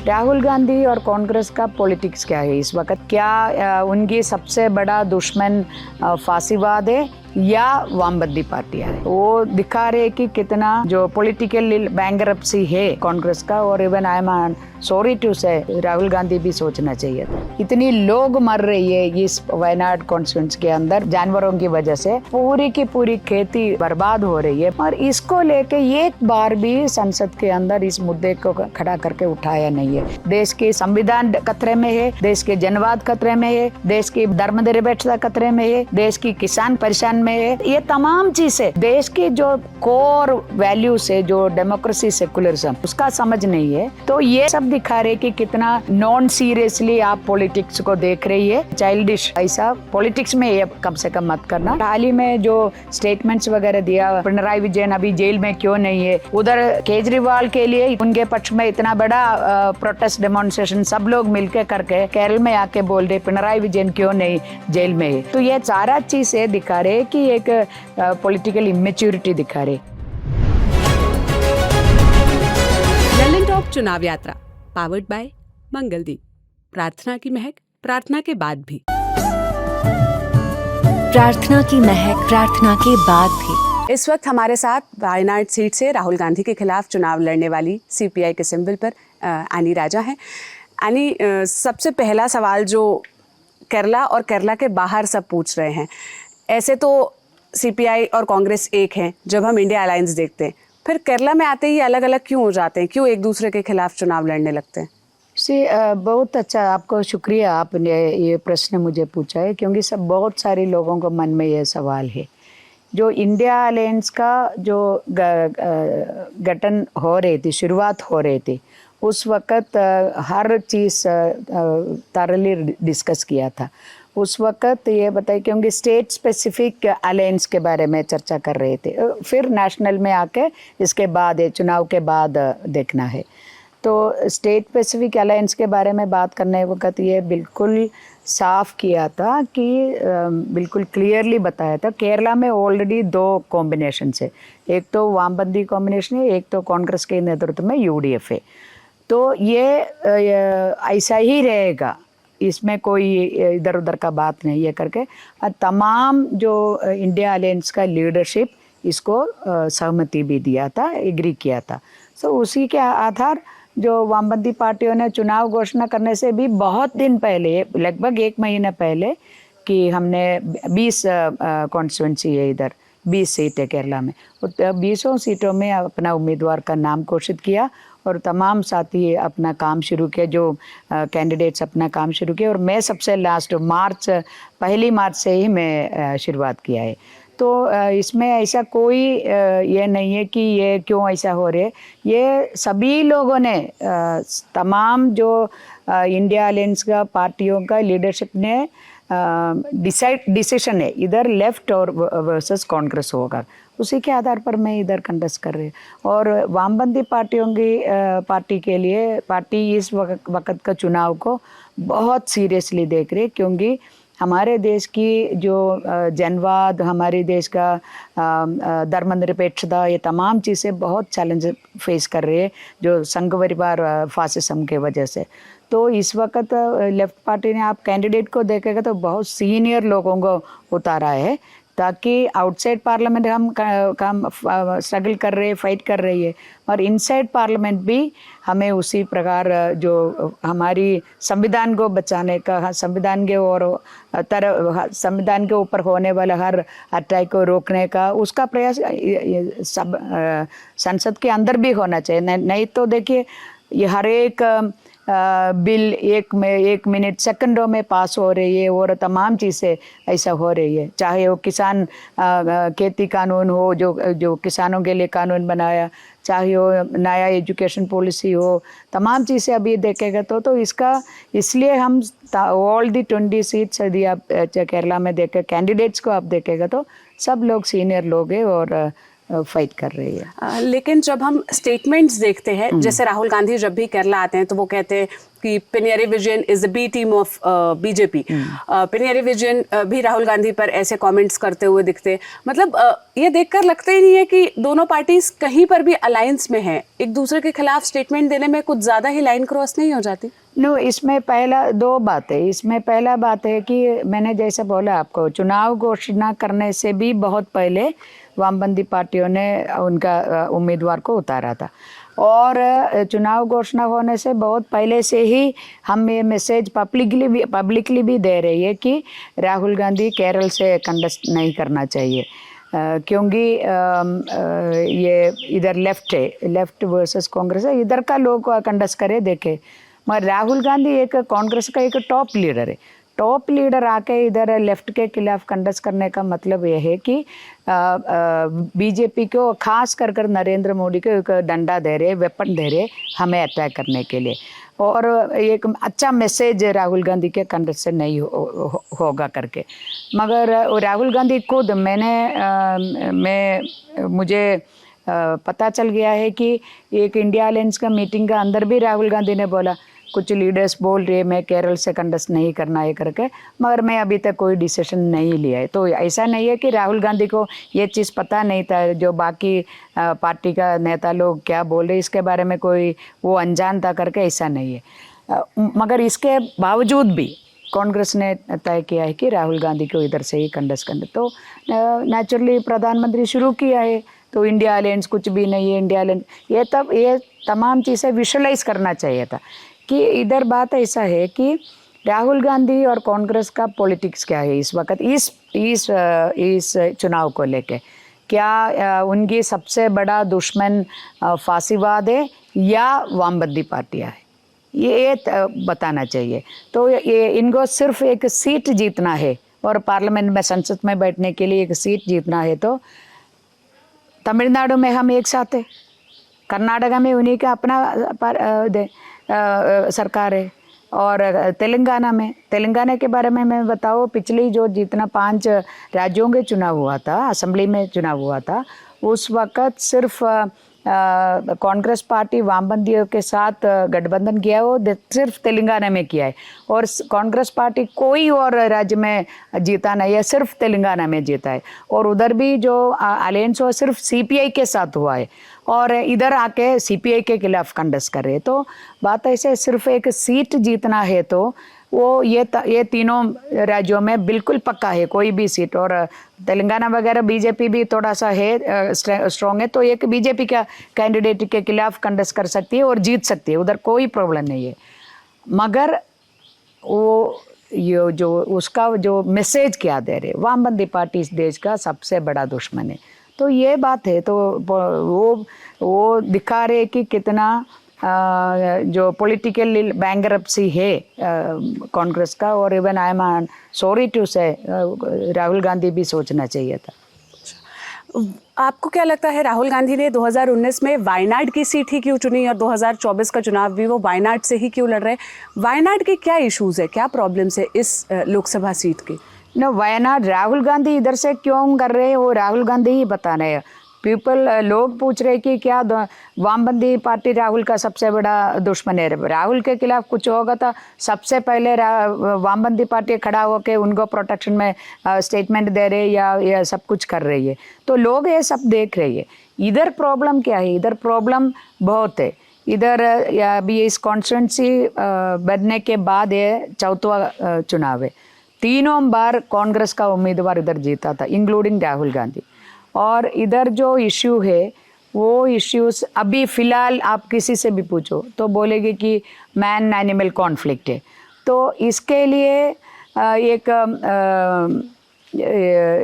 राहुल गांधी और कांग्रेस का पॉलिटिक्स क्या है इस वक्त? क्या उनकी सबसे बड़ा दुश्मन फांसीवाद है या वामपंथी पार्टियां है? वो दिखा रहे कि कितना जो पॉलिटिकल बैंकरप्सी है कांग्रेस का। और even I am sorry to say Rahul Gandhi भी सोचना चाहिए था। इतनी लोग मर रही है इस वायनाड कॉन्स्टिट्यूंसी के अंदर जानवरों की वजह से, पूरी की पूरी खेती बर्बाद हो रही है। और इसको लेके एक बार भी संसद के अंदर इस मुद्दे को खड़ा करके उठाया नहीं है। देश के संविधान खतरे में है, देश के जनवाद खतरे में है, देश की धर्मनिरपेक्षता खतरे में है, देश की किसान परेशान में है। ये तमाम चीजें देश की जो कोर वैल्यूज है, जो डेमोक्रेसी सेकुलरिज्म, उसका समझ नहीं है। तो ये सब दिखा रहे कि कितना नॉन सीरियसली आप पॉलिटिक्स को देख रही है। चाइल्डिश ऐसा पॉलिटिक्स में ये कम से कम मत करना। हाल ही में जो स्टेटमेंट्स वगैरह दिया, पिनराई विजयन अभी जेल में क्यों नहीं है, उधर केजरीवाल के लिए उनके पक्ष में इतना बड़ा प्रोटेस्ट डेमोन्स्ट्रेशन सब लोग मिलकर करके केरल में आके बोल रहे पिनराई विजयन क्यों नहीं जेल में है। तो ये सारा चीज दिखा रहे कि एक पॉलिटिकल इमेच्योरिटी दिखा रहे। ललन टॉप चुनाव यात्रा पावर्ड बाय मंगलदीप। प्रार्थना की महक प्रार्थना के बाद भी। प्रार्थना की महक प्रार्थना के बाद भी। इस वक्त हमारे साथ वायनाड सीट से राहुल गांधी के खिलाफ चुनाव लड़ने वाली सीपीआई के सिंबल पर एनी राजा हैं। एनी, सबसे पहला सवाल जो केरला और केरला के बाहर सब पूछ रहे हैं, ऐसे तो सीपीआई और कांग्रेस एक हैं जब हम इंडिया अलायंस देखते हैं, फिर केरला में आते ही अलग अलग क्यों हो जाते हैं? क्यों एक दूसरे के खिलाफ चुनाव लड़ने लगते हैं? बहुत अच्छा, आपको शुक्रिया आपने ये प्रश्न मुझे पूछा है, क्योंकि सब बहुत सारे लोगों को मन में ये सवाल है। जो इंडिया अलायंस का जो गठन हो रही थी, शुरुआत हो रही थी, उस वक़्त हर चीज़ thoroughly डिस्कस किया था। उस वक़्त ये बताइए, क्योंकि स्टेट स्पेसिफिक अलायंस के बारे में चर्चा कर रहे थे, फिर नेशनल में आके इसके बाद चुनाव के बाद देखना है। तो स्टेट स्पेसिफिक अलायंस के बारे में बात करने वक्त ये बिल्कुल साफ किया था कि बिल्कुल क्लियरली बताया था, केरला में ऑलरेडी 2 कॉम्बिनेशन है। एक तो वामपंथी कॉम्बिनेशन है, एक तो कांग्रेस के नेतृत्व में यूडीएफ है। तो ये ऐसा ही रहेगा, इसमें कोई इधर उधर का बात नहीं है करके तमाम जो इंडिया अलायंस का लीडरशिप इसको सहमति भी दिया था, एग्री किया था। सो उसी के आधार जो वामपंथी पार्टियों ने चुनाव घोषणा करने से भी बहुत दिन पहले, लगभग 1 महीने पहले, कि हमने 20 कॉन्स्टिट्यूंसी है, इधर 20 सीट है केरला में, 20 सीटों में अपना उम्मीदवार का नाम घोषित किया और तमाम साथी अपना काम शुरू किया, जो कैंडिडेट्स अपना काम शुरू किया। और मैं सबसे लास्ट पहली मार्च से ही मैं शुरुआत किया है। तो इसमें ऐसा कोई ये नहीं है कि ये क्यों ऐसा हो रहा है। ये सभी लोगों ने तमाम जो इंडिया अलायंस का पार्टियों का लीडरशिप ने डिसीजन है, इधर लेफ्ट और वर्सेस कांग्रेस होगा, उसी के आधार पर मैं इधर कंटेस्ट कर रही हूँ। और वामपंथी पार्टियों की पार्टी के लिए पार्टी इस वक्त का चुनाव को बहुत सीरियसली देख रही है, क्योंकि हमारे देश की जो जनवाद, हमारे देश का धर्मनिरपेक्षता, ये तमाम चीज़ें बहुत चैलेंज फेस कर रही है जो संघ परिवार फासिज्म के वजह से। तो इस वक्त लेफ्ट पार्टी ने, आप कैंडिडेट को देखेगा तो बहुत सीनियर लोगों को उतारा है, ताकि आउटसाइड पार्लियामेंट हम स्ट्रगल कर रहे हैं, फाइट कर रही है, और इनसाइड पार्लियामेंट भी हमें उसी प्रकार जो हमारी संविधान को बचाने का, संविधान के और संविधान के ऊपर होने वाला हर अटैक को रोकने का, उसका प्रयास सब संसद के अंदर भी होना चाहिए। नहीं तो देखिए, ये हर एक बिल 1 मिनट सेकंडों में पास हो रही है, और तमाम चीज़ें ऐसा हो रही है। चाहे वो किसान खेती कानून हो, जो किसानों के लिए कानून बनाया, चाहे वो नया एजुकेशन पॉलिसी हो, तमाम चीज़ें अभी देखेगा तो इसका, इसलिए हम ऑल दी 20 सीट्स यदि आप केरला में देखे कैंडिडेट्स को आप देखेगा तो सब लोग सीनियर लोग हैं, और फाइट कर रही है। लेकिन जब हम स्टेटमेंट्स देखते हैं, जैसे राहुल गांधी जब भी केरला आते हैं तो वो कहते हैं कि Pinarayi Vijayan is the B team of BJP. Pinarayi Vijayan भी राहुल गांधी पर ऐसे कमेंट्स करते हुए दिखते हैं। मतलब ये देखकर लगता ही नहीं है कि दोनों पार्टीज कहीं पर भी अलायंस में हैं, एक दूसरे के खिलाफ स्टेटमेंट देने में कुछ ज़्यादा ही लाइन क्रॉस नहीं हो जाती? नो, इसमें पहला दो बात है। इसमें पहला बात है कि मैंने जैसे बोला आपको, चुनाव घोषणा करने से भी बहुत पहले वामपंथी पार्टियों ने उनका उम्मीदवार को उतारा था, और चुनाव घोषणा होने से बहुत पहले से ही हम ये मैसेज पब्लिकली भी दे रही है कि राहुल गांधी केरल से कंटेस्ट नहीं करना चाहिए, क्योंकि ये इधर लेफ्ट वर्सेस कांग्रेस है, इधर का लोग कंटेस्ट करे देखे। मगर राहुल गांधी एक कांग्रेस का एक टॉप लीडर है। टॉप लीडर आके इधर लेफ्ट के खिलाफ कंटेस्ट करने का मतलब यह है कि बीजेपी को खास कर नरेंद्र मोदी को एक डंडा दे रहे, वेपन दे रहे हमें अटैक करने के लिए, और एक अच्छा मैसेज राहुल गांधी के कंटेस्ट से नहीं होगा करके। मगर राहुल गांधी खुद मुझे पता चल गया है कि एक इंडिया अलायंस का मीटिंग का अंदर भी राहुल गांधी ने बोला, कुछ लीडर्स बोल रहे मैं केरल से कंटेस्ट नहीं करना है करके, मगर मैं अभी तक कोई डिसीजन नहीं लिया है। तो ऐसा नहीं है कि राहुल गांधी को ये चीज़ पता नहीं था, जो बाकी पार्टी का नेता लोग क्या बोल रहे इसके बारे में कोई वो अनजान था करके, ऐसा नहीं है। मगर इसके बावजूद भी कांग्रेस ने तय किया है कि राहुल गांधी को इधर से ही कंटेस्ट करना। तो नेचुरली प्रधानमंत्री शुरू किया है, तो इंडिया अलायंस कुछ भी नहीं है, इंडिया अलायंस ये तमाम चीज़ें विजुअलाइज करना चाहिए था कि इधर बात ऐसा है कि राहुल गांधी और कांग्रेस का पॉलिटिक्स क्या है इस वक्त, इस चुनाव को लेके। क्या उनकी सबसे बड़ा दुश्मन फांसीवाद है या वामपंथी पार्टियां है, ये बताना चाहिए। तो ये इनको सिर्फ एक सीट जीतना है, और पार्लियामेंट में, संसद में बैठने के लिए एक सीट जीतना है। तो तमिलनाडु में हम एक साथ है, कर्नाटका में उन्हीं का अपना सरकार है, और तेलंगाना के बारे में मैं बताऊँ, पिछली जो जितना 5 राज्यों के चुनाव हुआ था, असेंबली में चुनाव हुआ था, उस वक़्त सिर्फ कांग्रेस पार्टी वामपंथियों के साथ गठबंधन किया, वो सिर्फ तेलंगाना में किया है, और कांग्रेस पार्टी कोई और राज्य में जीता नहीं है, सिर्फ तेलंगाना में जीता है। और उधर भी जो अलायंस हुआ सिर्फ सीपीआई के साथ हुआ है, और इधर आके सीपीआई के खिलाफ कंटेस्ट कर रहे हैं। तो बात ऐसे सिर्फ एक सीट जीतना है, तो वो ये तीनों राज्यों में बिल्कुल पक्का है कोई भी सीट। और तेलंगाना वगैरह बीजेपी भी थोड़ा सा है स्ट्रॉन्ग है, तो एक बीजेपी का कैंडिडेट के खिलाफ कंटेस्ट कर सकती है और जीत सकती है, उधर कोई प्रॉब्लम नहीं है। मगर वो ये जो उसका जो मैसेज क्या दे रहे, वामपंथी पार्टी इस देश का सबसे बड़ा दुश्मन है, तो ये बात है। तो वो दिखा रहे कि कितना जो पॉलिटिकल बैंकरप्सी है कांग्रेस का। और even I am sorry to say Rahul Gandhi भी सोचना चाहिए था। आपको क्या लगता है, राहुल गांधी ने 2019 में वायनाड की सीट ही क्यों चुनी, और 2024 का चुनाव भी वो वायनाड से ही क्यों लड़ रहे हैं? वायनाड के क्या इश्यूज है, क्या प्रॉब्लम्स है इस लोकसभा सीट की? वायनाड राहुल गांधी इधर से क्यों कर रहे हैं वो राहुल गांधी ही बता रहे हैं। लोग पूछ रहे कि क्या वामपंथी पार्टी राहुल का सबसे बड़ा दुश्मन है, राहुल के खिलाफ कुछ होगा तो सबसे पहले वामपंथी पार्टी खड़ा होकर उनको प्रोटेक्शन में स्टेटमेंट दे रहे या सब कुछ कर रही है। तो लोग ये सब देख रहे हैं। इधर प्रॉब्लम क्या है, इधर प्रॉब्लम बहुत है। इधर अभी इस कॉन्स्टिट्यूंसी बनने के बाद ये चौथा चुनाव है, तीनों बार कांग्रेस का उम्मीदवार इधर जीता था, इंक्लूडिंग राहुल गांधी। और इधर जो इश्यू है वो इश्यूज अभी फ़िलहाल आप किसी से भी पूछो तो बोलेंगे कि मैन एनिमल कॉन्फ्लिक्ट है। तो इसके लिए एक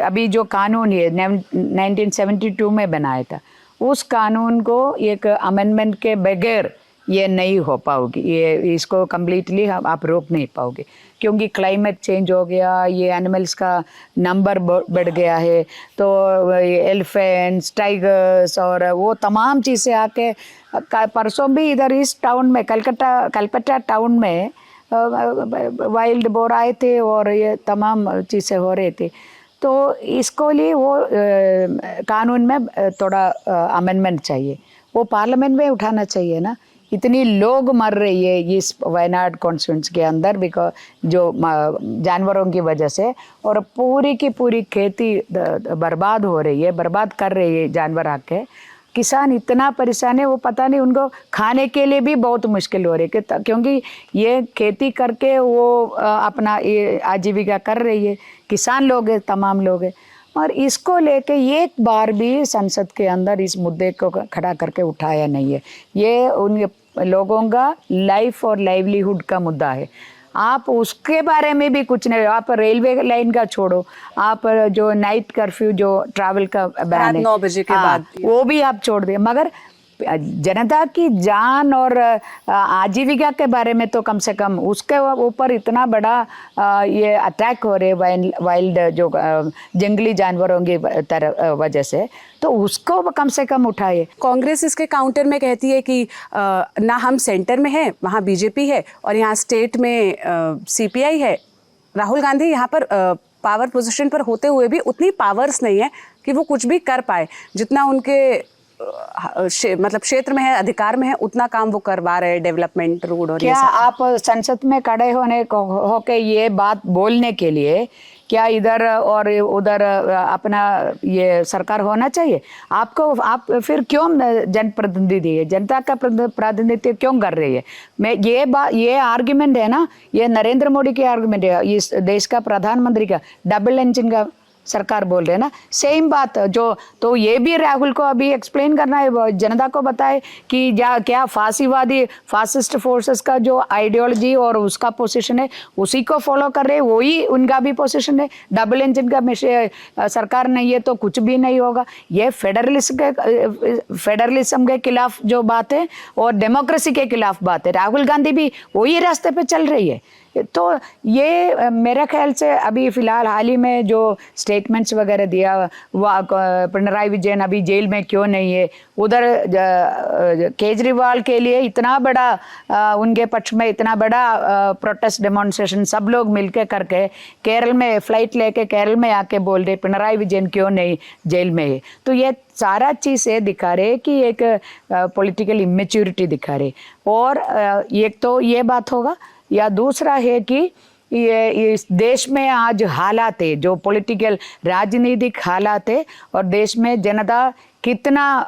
अभी जो कानून है 1972 में बनाया था, उस कानून को एक अमेंडमेंट के बगैर ये नहीं हो पाओगी, ये इसको कम्प्लीटली आप रोक नहीं पाओगे, क्योंकि क्लाइमेट चेंज हो गया, ये एनिमल्स का नंबर बढ़ गया है। तो एलिफेंट्स, टाइगर्स और वो तमाम चीज़ें आके परसों भी इधर इस टाउन में कलकत्ता टाउन में वाइल्ड बोर आए थे और ये तमाम चीज़ें हो रही थी। तो इसको लिए वो कानून में थोड़ा अमेंडमेंट चाहिए, वो पार्लियामेंट में उठाना चाहिए ना। इतनी लोग मर रही है इस वायनाड कॉन्स्टिट्यूंसी के अंदर बिकॉज जो जानवरों की वजह से, और पूरी की पूरी खेती बर्बाद हो रही है, बर्बाद कर रही है जानवर आके। किसान इतना परेशान है, वो पता नहीं उनको खाने के लिए भी बहुत मुश्किल हो रही है क्योंकि ये खेती करके वो अपना ये आजीविका कर रही है, किसान लोग हैं, तमाम लोग हैं। और इसको लेके एक बार भी संसद के अंदर इस मुद्दे को खड़ा करके उठाया नहीं है। ये उन लोगों का लाइफ और लाइवलीहुड का मुद्दा है। आप उसके बारे में भी कुछ नहीं, आप रेलवे लाइन का छोड़ो, आप जो नाइट कर्फ्यू जो ट्रैवल का बैन है 9 बजे के बाद वो भी आप छोड़ दें, मगर जनता की जान और आजीविका के बारे में तो कम से कम उसके ऊपर इतना बड़ा ये अटैक हो रहे वाइल्ड जो जंगली जानवरों की वजह से, तो उसको कम से कम उठाए। कांग्रेस इसके काउंटर में कहती है कि ना हम सेंटर में हैं, वहाँ बीजेपी है, और यहाँ स्टेट में सीपीआई है। राहुल गांधी यहाँ पर पावर पोजीशन पर होते हुए भी उतनी पावर्स नहीं है कि वो कुछ भी कर पाए, जितना उनके मतलब क्षेत्र में है, अधिकार में है, उतना काम वो करवा रहे हैं, डेवलपमेंट, रोड और क्या आप संसद में खड़े होके ये बात बोलने के लिए क्या इधर और उधर अपना ये सरकार होना चाहिए आपको? आप फिर क्यों जनप्रतिनिधि है, जनता का प्रतिनिधित्व क्यों कर रही है? मैं ये आर्ग्यूमेंट है ना, ये नरेंद्र मोदी की आर्ग्यूमेंट है, इस देश का प्रधानमंत्री का डबल इंजन का सरकार बोल रहे हैं ना, सेम बात जो। तो ये भी राहुल को अभी एक्सप्लेन करना है, जनता को बताए कि क्या फांसीवादी फासिस्ट फोर्सेस का जो आइडियोलॉजी और उसका पोजीशन है उसी को फॉलो कर रहे हैं, वही उनका भी पोजीशन है। डबल इंजन का सरकार नहीं है तो कुछ भी नहीं होगा। ये फेडरलिज्म के खिलाफ जो बात है और डेमोक्रेसी के खिलाफ बात है। राहुल गांधी भी वही रास्ते पे चल रही है। तो ये मेरे ख्याल से अभी फिलहाल हाल ही में जो स्टेटमेंट्स वगैरह दिया, पिनराई विजयन अभी जेल में क्यों नहीं है, उधर केजरीवाल के लिए इतना बड़ा उनके पक्ष में इतना बड़ा प्रोटेस्ट डेमोन्स्ट्रेशन सब लोग मिलके करके केरल में फ्लाइट लेके केरल में आके बोल रहे पिनराई विजयन क्यों नहीं जेल में है। तो ये सारा चीज़ ये दिखा रहे कि एक पॉलिटिकल इमेच्योरिटी दिखा रहे। और एक तो ये बात होगा, या दूसरा है कि ये इस देश में आज हालात है जो पॉलिटिकल राजनीतिक हालात है, और देश में जनता कितना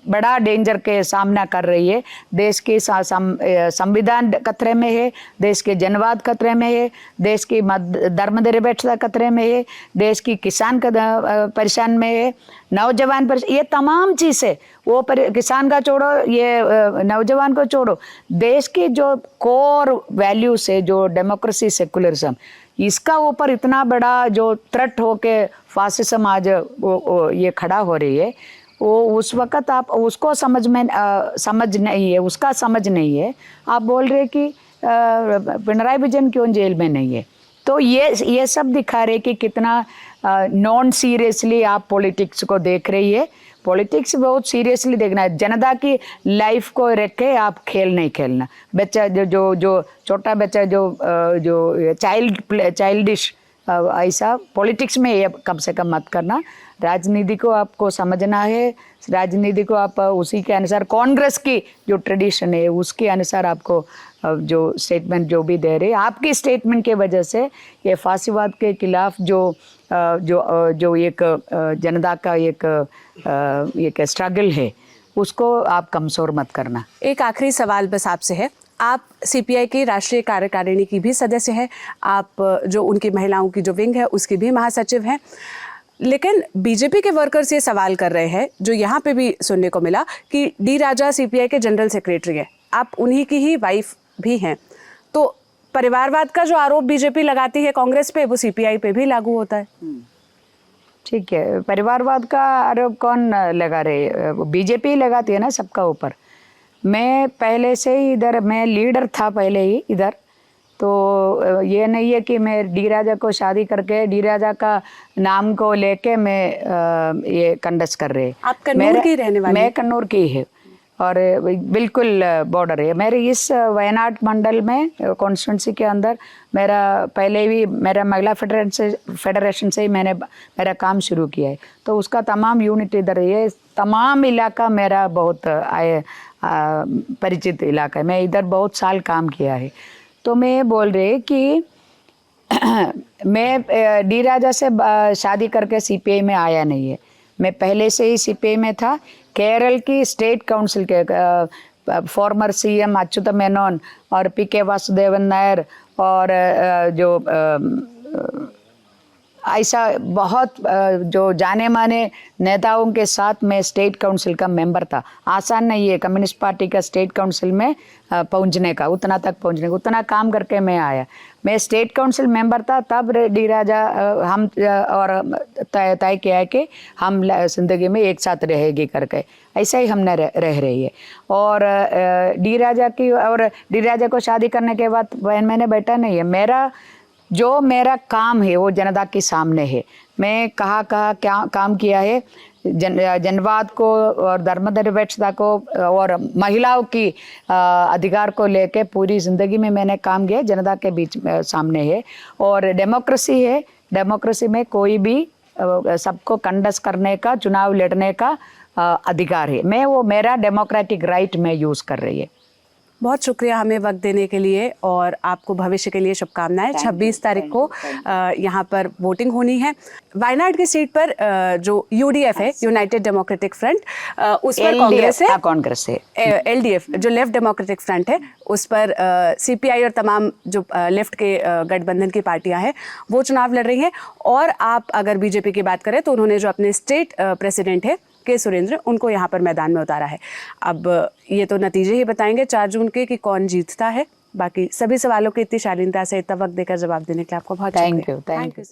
बड़ा डेंजर के सामना कर रही है। देश की संविधान खतरे में है, देश के जनवाद खतरे में है, देश की धर्मनिरपेक्षता खतरे में है, देश की किसान परेशान में है, नौजवान ये तमाम चीज़ें वो किसान का छोड़ो, ये नौजवान को छोड़ो, देश की जो कोर वैल्यूज है जो डेमोक्रेसी सेकुलरिज्म, इसका ऊपर इतना बड़ा जो थ्रेट होके फासिज्म आज ये खड़ा हो रही है, वो उस वक़्त आप उसको समझ नहीं है, उसका समझ नहीं है। आप बोल रहे कि पिनराई विजयन क्यों जेल में नहीं है। तो ये सब दिखा रहे कि कितना नॉन सीरियसली आप पॉलिटिक्स को देख रही है। पॉलिटिक्स बहुत सीरियसली देखना है, जनता की लाइफ को रख के आप खेल नहीं खेलना। बच्चा जो छोटा बच्चा जो चाइल्डिश ऐसा पॉलिटिक्स में ये कम से कम मत करना। राजनीति को आपको समझना है, राजनीति को आप उसी के अनुसार, कांग्रेस की जो ट्रेडिशन है उसके अनुसार आपको जो स्टेटमेंट जो भी दे रहे हैं, आपकी स्टेटमेंट के वजह से ये फांसीवाद के खिलाफ जो एक जनता का एक स्ट्रगल है उसको आप कमज़ोर मत करना। एक आखिरी सवाल बस आपसे है, आप सीपीआई की राष्ट्रीय कार्यकारिणी की भी सदस्य हैं, आप जो उनकी महिलाओं की जो विंग है उसकी भी महासचिव हैं, लेकिन बीजेपी के वर्कर्स ये सवाल कर रहे हैं, जो यहाँ पे भी सुनने को मिला, कि डी राजा सीपीआई के जनरल सेक्रेटरी है, आप उन्हीं की ही वाइफ भी हैं, तो परिवारवाद का जो आरोप बीजेपी लगाती है कांग्रेस पे, वो सीपीआई पे भी लागू होता है। ठीक है, परिवारवाद का आरोप कौन लगा रहे? बीजेपी लगाती है ना सबका ऊपर। मैं पहले से ही इधर मैं लीडर था पहले ही इधर, तो ये नहीं है कि मैं डी राजा को शादी करके डी राजा का नाम को लेके मैं ये कंडस्ट कर रहे। आप कन्नौर की रहने वाली? मैं कन्नौर की है। और बिल्कुल बॉर्डर है मेरे इस वायनाड मंडल में कॉन्स्टिट्यूंसी के अंदर। मेरा पहले भी मेरा महिला फेडरेशन से ही मैंने मेरा काम शुरू किया है, तो उसका तमाम यूनिट इधर है। ये तमाम इलाका मेरा बहुत परिचित इलाका है, मैं इधर बहुत साल काम किया है। तो मैं बोल रही कि मैं डी राजा से शादी करके सीपीआई में आया नहीं है, मैं पहले से ही सीपीआई में था। केरल की स्टेट काउंसिल के फॉर्मर सीएम अच्युत मेनन और पीके वासुदेवन नायर और जो ऐसा बहुत जो जाने माने नेताओं के साथ मैं स्टेट काउंसिल का मेंबर था। आसान नहीं है कम्युनिस्ट पार्टी का स्टेट काउंसिल में पहुंचने का, उतना तक पहुंचने का, उतना काम करके मैं आया। मैं स्टेट काउंसिल मेंबर था तब डी राजा हम और तय किया है कि हम जिंदगी में एक साथ रहेगी करके, ऐसा ही हमने रह रही है। और डी राजा की और डी राजा को शादी करने के बाद मैंने बेटा नहीं है। मेरा काम है वो जनता के सामने है। मैं कहाँ क्या काम किया है, जनवाद को और धर्मनिरपेक्षता को और महिलाओं की अधिकार को लेके पूरी ज़िंदगी में मैंने काम किया, जनता के बीच सामने है। और डेमोक्रेसी है, डेमोक्रेसी में कोई भी सबको कंडस करने का, चुनाव लड़ने का अधिकार है। मैं वो मेरा डेमोक्रेटिक राइट में यूज़ कर रही है। बहुत शुक्रिया हमें वक्त देने के लिए और आपको भविष्य के लिए शुभकामनाएं। 26 तारीख को यहाँ पर वोटिंग होनी है। वायनाड की सीट पर जो यूडीएफ है, यूनाइटेड डेमोक्रेटिक फ्रंट, उस पर कांग्रेस है, एलडीएफ जो लेफ्ट डेमोक्रेटिक फ्रंट है, उस पर सीपीआई और तमाम जो लेफ्ट के गठबंधन की पार्टियां हैं वो चुनाव लड़ रही हैं। और आप अगर बीजेपी की बात करें तो उन्होंने जो अपने स्टेट प्रेसिडेंट है के सुरेंद्र, उनको यहाँ पर मैदान में उतारा है। अब ये तो नतीजे ही बताएंगे 4 जून के कि कौन जीतता है। बाकी सभी सवालों के इतनी शालीनता से इतना वक्त देकर जवाब देने के लिए आपको बहुत थैंक यू।